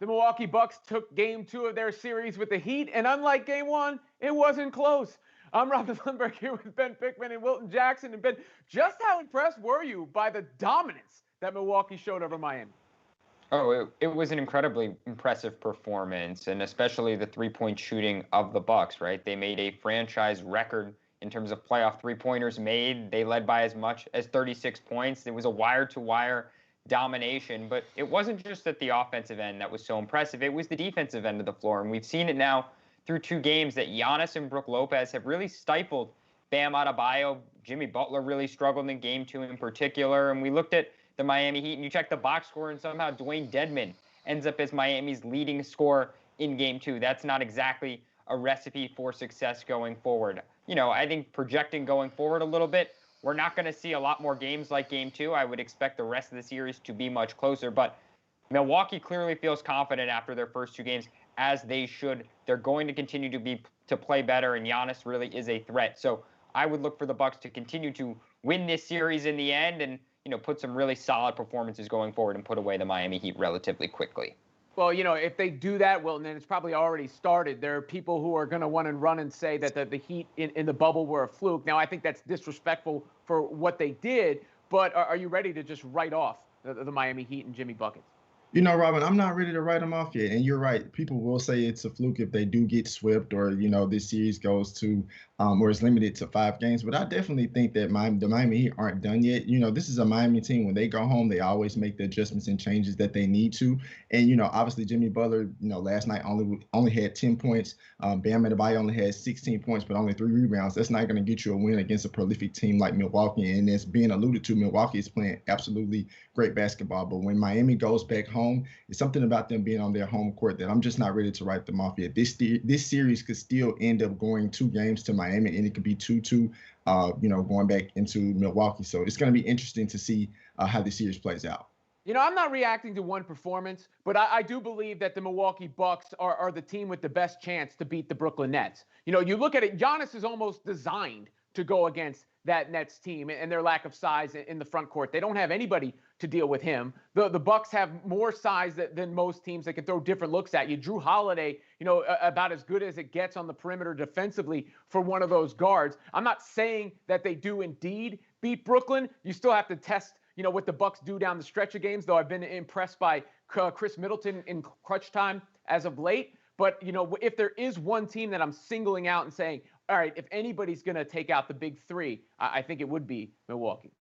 The Milwaukee Bucks took game 2 of their series with the Heat, and unlike game 1, it wasn't close. I'm Robin Lundberg here with Ben Pickman and Wilton Jackson. And Ben, just how impressed were you by the dominance that Milwaukee showed over Miami? Oh, it was an incredibly impressive performance, and especially the three-point shooting of the Bucks, right? They made a franchise record in terms of playoff three-pointers made. They led by as much as 36 points. It was a wire-to-wire domination, but it wasn't just at the offensive end that was so impressive. It was the defensive end of the floor, and we've seen it now through 2 games that Giannis and Brook Lopez have really stifled Bam Adebayo. Jimmy Butler really struggled in game 2 in particular, and we looked at the Miami Heat, and you check the box score, and somehow Dwayne Dedmon ends up as Miami's leading scorer in game 2. That's not exactly a recipe for success going forward. I think projecting going forward a little bit, we're not going to see a lot more games like game 2. I would expect the rest of the series to be much closer, but Milwaukee clearly feels confident after their first 2 games, as they should. They're going to continue to play better, and Giannis really is a threat. So I would look for the Bucks to continue to win this series in the end, and put some really solid performances going forward and put away the Miami Heat relatively quickly. Well, if they do that, well, then it's probably already started. There are people who are going to want to run and say that the Heat in the bubble were a fluke. Now, I think that's disrespectful for what they did, but are you ready to just write off the Miami Heat and Jimmy Buckets? Robin, I'm not ready to write them off yet. And you're right. People will say it's a fluke if they do get swept or, this series goes to or is limited to 5 games. But I definitely think that the Miami Heat aren't done yet. This is a Miami team. When they go home, they always make the adjustments and changes that they need to. And, obviously Jimmy Butler, last night only had 10 points. Bam Adebayo only had 16 points, but only 3 rebounds. That's not going to get you a win against a prolific team like Milwaukee. And as being alluded to, Milwaukee is playing absolutely great basketball. But when Miami goes back home, it's something about them being on their home court that I'm just not ready to write them off yet. This series could still end up going 2 games to Miami, and it could be 2-2, going back into Milwaukee. So it's going to be interesting to see how the series plays out. I'm not reacting to one performance, but I do believe that the Milwaukee Bucks are the team with the best chance to beat the Brooklyn Nets. You look at it, Giannis is almost designed to go against that Nets team and their lack of size in the front court. They don't have anybody to deal with him. The Bucks have more size than most teams that can throw different looks at you. Drew Holiday, about as good as it gets on the perimeter defensively for one of those guards. I'm not saying that they do indeed beat Brooklyn. You still have to test what the Bucks do down the stretch of games, though I've been impressed by Chris Middleton in clutch time as of late. But, if there is one team that I'm singling out and saying, all right, if anybody's going to take out the big 3, I think it would be Milwaukee.